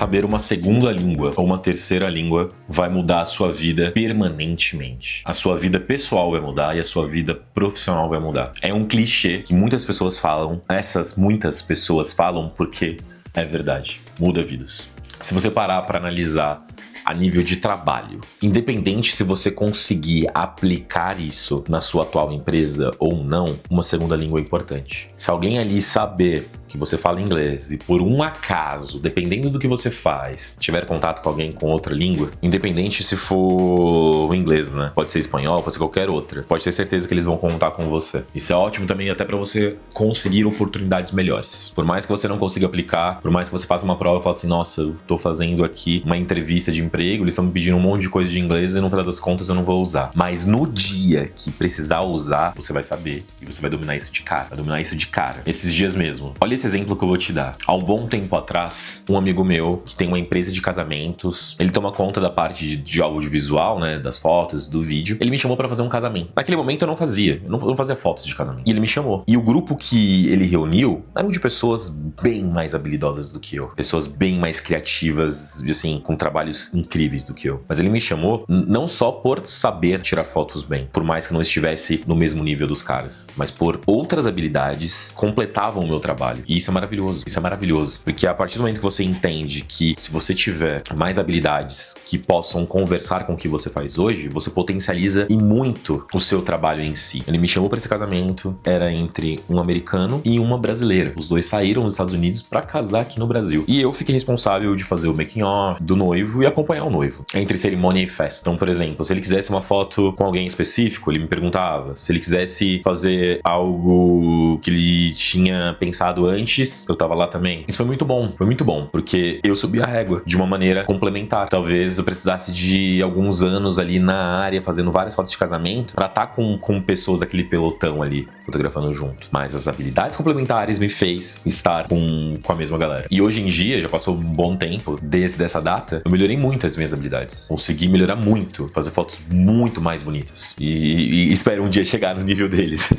saber uma segunda língua ou uma terceira língua vai mudar a sua vida permanentemente. A sua vida pessoal vai mudar e a sua vida profissional vai mudar. É um clichê que muitas pessoas falam, essas muitas pessoas falam porque é verdade. Muda vidas. Se você parar para analisar a nível de trabalho, independente se você conseguir aplicar isso na sua atual empresa ou não, uma segunda língua é importante. Se alguém ali saber que você fala inglês e por um acaso, dependendo do que você faz, tiver contato com alguém com outra língua, independente se for o inglês, né? Pode ser espanhol, pode ser qualquer outra. Pode ter certeza que eles vão contar com você. Isso é ótimo também até para você conseguir oportunidades melhores. Por mais que você não consiga aplicar, por mais que você faça uma prova e fale assim, nossa, eu tô fazendo aqui uma entrevista de emprego, eles estão me pedindo um monte de coisa de inglês e no final das contas eu não vou usar. Mas no dia que precisar usar, você vai saber e você vai dominar isso de cara. Vai dominar isso de cara. Esses dias mesmo. Olha esse exemplo que eu vou te dar. Há um bom tempo atrás, um amigo meu que tem uma empresa de casamentos, ele toma conta da parte de audiovisual, né, das fotos, do vídeo. Ele me chamou pra fazer um casamento. Naquele momento eu não fazia. Eu não fazia fotos de casamento. E ele me chamou. E o grupo que ele reuniu eram de pessoas bem mais habilidosas do que eu. Pessoas bem mais criativas, assim, com trabalhos incríveis do que eu. Mas ele me chamou não só por saber tirar fotos bem, por mais que eu não estivesse no mesmo nível dos caras, mas por outras habilidades completavam o meu trabalho. E isso é maravilhoso. Isso é maravilhoso. Porque a partir do momento que você entende que se você tiver mais habilidades que possam conversar com o que você faz hoje, você potencializa e muito o seu trabalho em si. Ele me chamou para esse casamento, era entre um americano e uma brasileira. Os dois saíram dos Estados Unidos para casar aqui no Brasil. E eu fiquei responsável de fazer o making of do noivo e acompanhar o noivo. Entre cerimônia e festa. Então, por exemplo, se ele quisesse uma foto com alguém específico, ele me perguntava. Se ele quisesse fazer algo que ele tinha pensado antes, eu tava lá também. Isso foi muito bom, porque eu subi a régua de uma maneira complementar. Talvez eu precisasse de alguns anos ali na área, fazendo várias fotos de casamento, pra estar com pessoas daquele pelotão ali, fotografando junto. Mas as habilidades complementares me fez estar com a mesma galera. E hoje em dia, já passou um bom tempo desde essa data, eu melhorei muito as minhas habilidades. Consegui melhorar muito, fazer fotos muito mais bonitas. E espero um dia chegar no nível deles.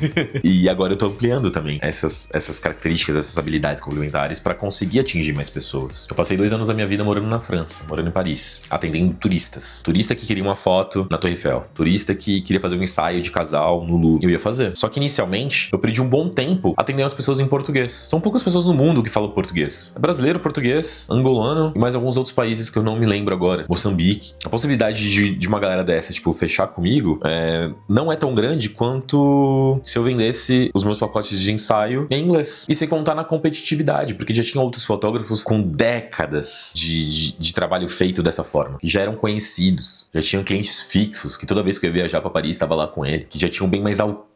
E agora eu tô ampliando também essas características, essas habilidades complementares para conseguir atingir mais pessoas. Eu passei 2 anos da minha vida morando na França, morando em Paris, atendendo turistas. Turista que queria uma foto na Torre Eiffel. Turista que queria fazer um ensaio de casal no Louvre. Eu ia fazer. Só que inicialmente, eu perdi um bom tempo atendendo as pessoas em português. São poucas pessoas no mundo que falam português. É brasileiro, português, angolano e mais alguns outros países que eu não me lembro agora. Moçambique. A possibilidade de uma galera dessa, tipo, fechar comigo não é tão grande quanto se eu vendesse os meus pacotes de ensaio em inglês. E sem contar na competitividade, porque já tinha outros fotógrafos com décadas de trabalho feito dessa forma, que já eram conhecidos, já tinham clientes fixos, que toda vez que eu ia viajar pra Paris estava lá com ele, que já tinham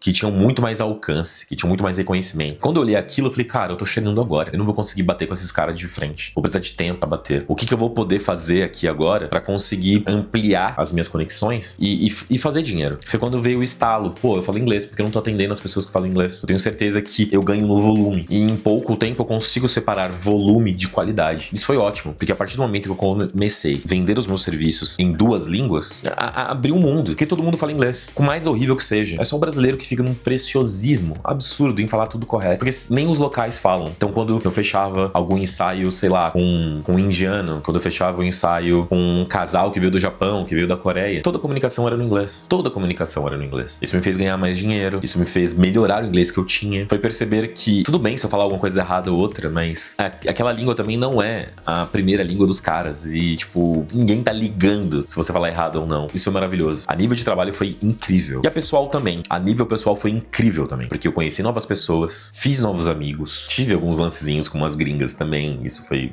que tinham muito mais alcance, que tinham muito mais reconhecimento. Quando eu olhei aquilo, eu falei, cara, eu tô chegando agora, eu não vou conseguir bater com esses caras de frente, vou precisar de tempo pra bater. O que eu vou poder fazer aqui agora pra conseguir ampliar as minhas conexões e fazer dinheiro? Foi quando veio o estalo, pô, eu falo inglês, porque eu não tô atendendo as pessoas que falam inglês. Eu tenho certeza que eu ganho no volume, e em pouco tempo eu consigo separar volume de qualidade. Isso foi ótimo, porque a partir do momento que eu comecei a vender os meus serviços em 2 línguas, abriu um mundo, porque todo mundo fala inglês. Por mais horrível que seja, é só o brasileiro que fica num preciosismo absurdo em falar tudo correto, porque nem os locais falam. Então quando eu fechava algum ensaio, sei lá, com um indiano, quando eu fechava um ensaio com um casal que veio do Japão, que veio da Coreia, toda a comunicação era no inglês. Toda a comunicação era no inglês. Isso me fez ganhar mais dinheiro, isso me fez melhorar o inglês que eu tinha. Foi perceber que, tudo bem se eu falar alguma coisa errada ou outra, mas aquela língua também não é a primeira língua dos caras. E, tipo, ninguém tá ligando se você falar errado ou não. Isso é maravilhoso. A nível de trabalho foi incrível. E a pessoal também. A nível pessoal foi incrível também. Porque eu conheci novas pessoas, fiz novos amigos, tive alguns lancezinhos com umas gringas também. Isso foi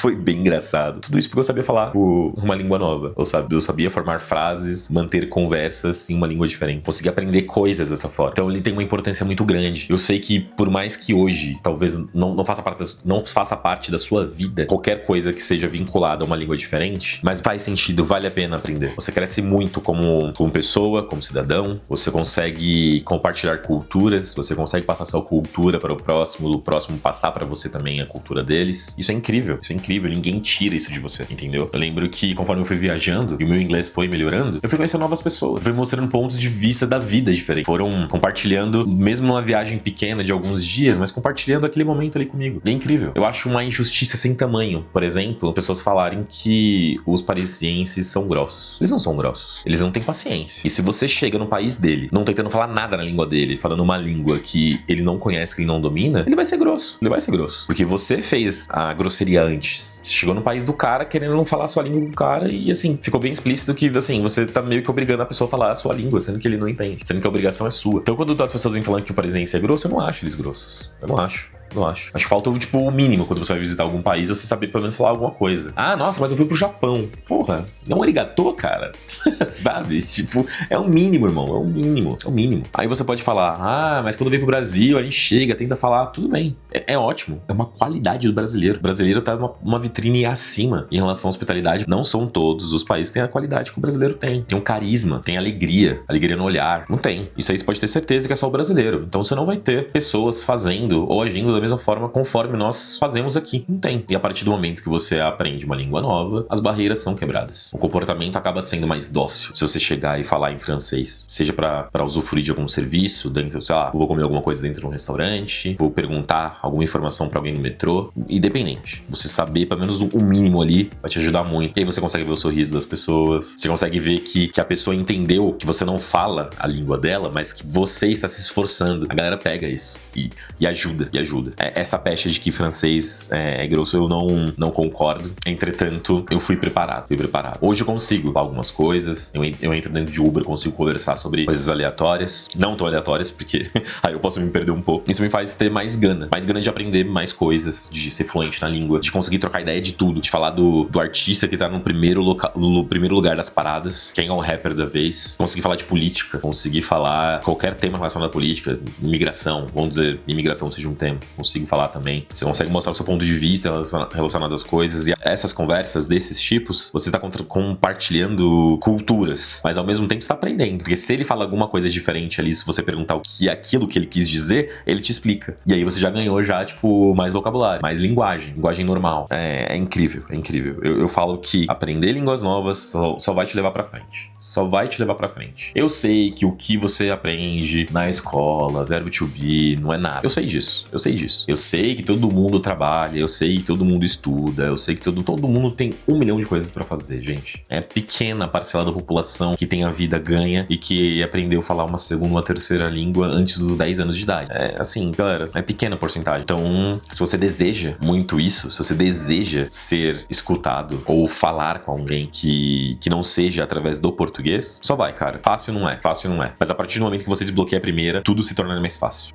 foi bem engraçado. Tudo isso porque eu sabia falar uma língua nova. Eu sabia formar frases, manter conversas em uma língua diferente. Consegui aprender coisas dessa forma. Então ele tem uma importância muito grande. Eu sei que por mais que hoje talvez não faça parte da sua vida qualquer coisa que seja vinculada a uma língua diferente, mas faz sentido, vale a pena aprender. Você cresce muito como pessoa, como cidadão, você consegue compartilhar culturas, você consegue passar sua cultura para o próximo passar para você também a cultura deles. Isso é incrível, ninguém tira isso de você, entendeu? Eu lembro que conforme eu fui viajando e o meu inglês foi melhorando, eu fui conhecendo novas pessoas, eu fui mostrando pontos de vista da vida diferentes, foram compartilhando, mesmo numa viagem pequena de alguns dias, mas compartilhando vivendo aquele momento ali comigo. E é incrível. Eu acho uma injustiça sem tamanho, por exemplo, pessoas falarem que os parisienses são grossos. Eles não são grossos. Eles não têm paciência. E se você chega no país dele, não tentando falar nada na língua dele, falando uma língua que ele não conhece, que ele não domina, ele vai ser grosso. Ele vai ser grosso. Porque você fez a grosseria antes. Você chegou no país do cara querendo não falar a sua língua com o cara e, assim, ficou bem explícito que, assim, você tá meio que obrigando a pessoa a falar a sua língua, sendo que ele não entende. Sendo que a obrigação é sua. Então, quando as pessoas vêm falando que o parisiense é grosso, eu não acho eles grossos. Eu não acho. Não acho. Acho que falta, tipo, o mínimo quando você vai visitar algum país, você saber pelo menos falar alguma coisa. Ah, nossa, mas eu fui pro Japão. Porra, não arigatô, cara. Sabe? Tipo, é o mínimo, irmão. É o mínimo. É o mínimo. Aí você pode falar, ah, mas quando vem pro Brasil, a gente chega, tenta falar. Tudo bem. É ótimo. É uma qualidade do brasileiro. O brasileiro tá numa vitrine acima em relação à hospitalidade. Não são todos os países que têm a qualidade que o brasileiro tem. Tem um carisma, tem alegria no olhar. Não tem. Isso aí você pode ter certeza que é só o brasileiro. Então você não vai ter pessoas fazendo ou agindo da mesma forma conforme nós fazemos aqui. Não tem. E a partir do momento que você aprende uma língua nova, as barreiras são quebradas. O comportamento acaba sendo mais dócil. Se você chegar e falar em francês, seja pra usufruir de algum serviço dentro, sei lá, vou comer alguma coisa dentro de um restaurante, vou perguntar alguma informação pra alguém no metrô, independente. Você saber pelo menos o mínimo ali vai te ajudar muito. E aí você consegue ver o sorriso das pessoas, você consegue ver que a pessoa entendeu que você não fala a língua dela, mas que você está se esforçando. A galera pega isso e ajuda. Essa pecha de que francês é grosso, eu não concordo. Entretanto, eu fui preparado. Hoje eu consigo falar algumas coisas. Eu entro dentro de Uber, consigo conversar sobre coisas aleatórias. Não tão aleatórias, porque aí eu posso me perder um pouco. Isso me faz ter mais gana de aprender mais coisas, de ser fluente na língua, de conseguir trocar ideia de tudo, de falar do artista que tá no primeiro lugar das paradas, quem é o rapper da vez, conseguir falar de política, conseguir falar qualquer tema relacionado à política, imigração, vamos dizer, imigração seja um tema, consigo falar também. Você consegue mostrar o seu ponto de vista relacionado às coisas, e essas conversas desses tipos, você está compartilhando culturas, mas ao mesmo tempo você está aprendendo, porque se ele fala alguma coisa diferente ali, se você perguntar o que é aquilo que ele quis dizer, ele te explica. E aí você já ganhou tipo, mais vocabulário, mais linguagem normal. É incrível. Eu falo que aprender línguas novas só vai te levar pra frente. Eu sei que o que você aprende na escola, verbo to be, não é nada. Eu sei disso. Eu sei que todo mundo trabalha, eu sei que todo mundo estuda, eu sei que todo mundo tem 1 milhão de coisas pra fazer, gente. É pequena parcela da população que tem a vida ganha e que aprendeu a falar uma segunda, uma terceira língua antes dos 10 anos de idade. É assim, galera, é pequena porcentagem. Então, se você deseja muito isso, se você deseja ser escutado ou falar com alguém que não seja através do português, só vai, cara. Fácil não é. Mas a partir do momento que você desbloqueia a primeira, tudo se torna mais fácil.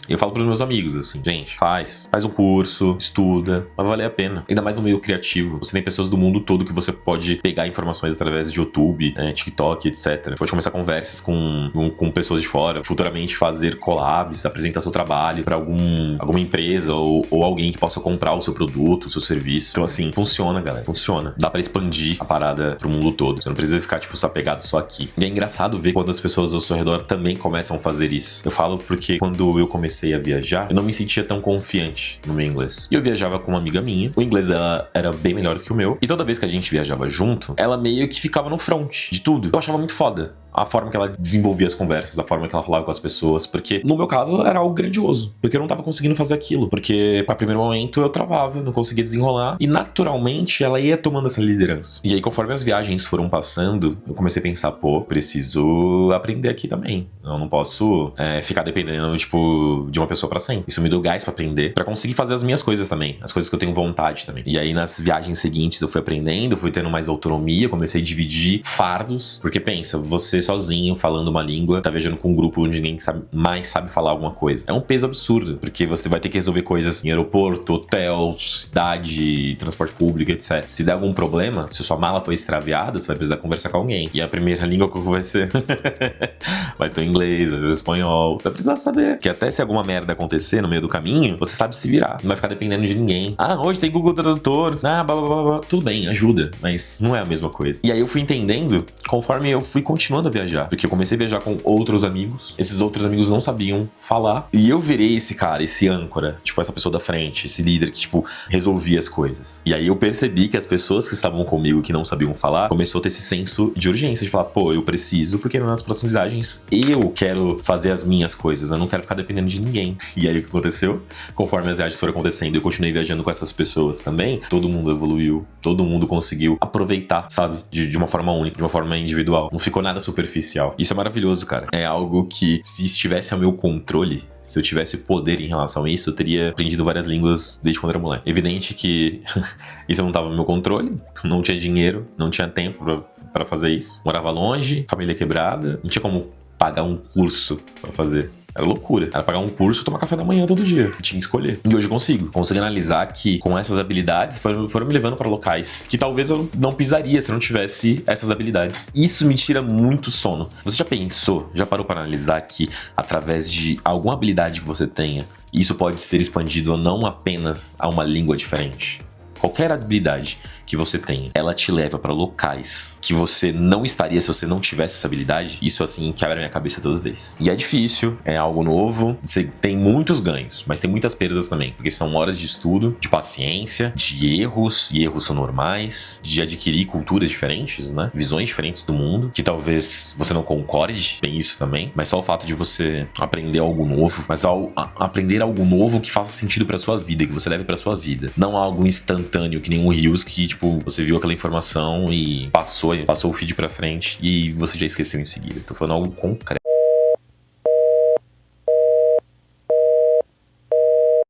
Eu falo pros meus amigos, assim, gente, faz um curso, estuda, vai valer a pena. Ainda mais no meio criativo. Você tem pessoas do mundo todo que você pode pegar informações através de YouTube, TikTok, etc. Pode começar conversas com pessoas de fora, futuramente fazer collabs, apresentar seu trabalho pra alguma empresa ou alguém que possa comprar o seu produto, o seu serviço. Então, assim, funciona, galera. Funciona. Dá pra expandir a parada pro mundo todo. Você não precisa ficar, tipo, apegado só aqui. E é engraçado ver quando as pessoas ao seu redor também começam a fazer isso. Eu falo porque quando eu comecei a viajar, eu não me sentia tão confiante no meu inglês. E eu viajava com uma amiga minha. O inglês dela era bem melhor do que o meu. E toda vez que a gente viajava junto, ela meio que ficava no front de tudo. Eu achava muito foda a forma que ela desenvolvia as conversas, a forma que ela falava com as pessoas, porque no meu caso era algo grandioso, porque eu não tava conseguindo fazer aquilo, porque a primeiro momento eu travava, não conseguia desenrolar, e naturalmente ela ia tomando essa liderança. E aí conforme as viagens foram passando, eu comecei a pensar, preciso aprender aqui também, eu não posso ficar dependendo, tipo, de uma pessoa pra sempre. Isso me deu gás pra aprender, pra conseguir fazer as minhas coisas também, as coisas que eu tenho vontade também. E aí nas viagens seguintes eu fui aprendendo, fui tendo mais autonomia, comecei a dividir fardos, porque pensa, você sozinho falando uma língua, tá viajando com um grupo onde ninguém sabe falar alguma coisa. É um peso absurdo, porque você vai ter que resolver coisas em aeroporto, hotel, cidade, transporte público, etc. Se der algum problema, se sua mala foi extraviada, você vai precisar conversar com alguém. E a primeira língua que vai ser vai ser o inglês, vai ser o espanhol. Você vai precisar saber, que até se alguma merda acontecer no meio do caminho, você sabe se virar. Não vai ficar dependendo de ninguém. Hoje tem Google Tradutor, blá, blá, blá. Tudo bem, ajuda, mas não é a mesma coisa. E aí eu fui entendendo, conforme eu fui continuando a viajar, porque eu comecei a viajar com outros amigos, esses outros amigos não sabiam falar, e eu virei esse cara, esse âncora, tipo, essa pessoa da frente, esse líder que, tipo, resolvia as coisas. E aí eu percebi que as pessoas que estavam comigo, que não sabiam falar, começou a ter esse senso de urgência, de falar, pô, eu preciso, porque nas próximas viagens eu quero fazer as minhas coisas, eu não quero ficar dependendo de ninguém. E aí o que aconteceu? Conforme as viagens foram acontecendo, eu continuei viajando com essas pessoas também, todo mundo evoluiu, todo mundo conseguiu aproveitar, sabe? De uma forma única, de uma forma individual. Não ficou nada superficial. Isso é maravilhoso, cara. É algo que, se estivesse ao meu controle, se eu tivesse poder em relação a isso, eu teria aprendido várias línguas desde quando era moleque. Evidente que isso não estava no meu controle, não tinha dinheiro, não tinha tempo pra fazer isso. Morava longe, família quebrada, não tinha como pagar um curso pra fazer. Era loucura. Era pagar um curso e tomar café da manhã todo dia. Eu tinha que escolher. E hoje eu consigo. Consigo analisar que com essas habilidades foram me levando para locais que talvez eu não pisaria se eu não tivesse essas habilidades. Isso me tira muito sono. Você já pensou, já parou para analisar que através de alguma habilidade que você tenha, isso pode ser expandido não apenas a uma língua diferente? Qualquer habilidade que você tenha, ela te leva para locais que você não estaria se você não tivesse essa habilidade. Isso, assim, quebra a minha cabeça toda vez. E é difícil, é algo novo, você tem muitos ganhos, mas tem muitas perdas também, porque são horas de estudo, de paciência, de erros, e erros são normais, de adquirir culturas diferentes, né? Visões diferentes do mundo, que talvez você não concorde, tem isso também, mas só o fato de você aprender algo novo, mas aprender algo novo que faça sentido pra sua vida, que você leve pra sua vida, não algo instantâneo, que nem um Reels que, tipo, você viu aquela informação e passou o feed pra frente e você já esqueceu em seguida. Tô falando algo concreto.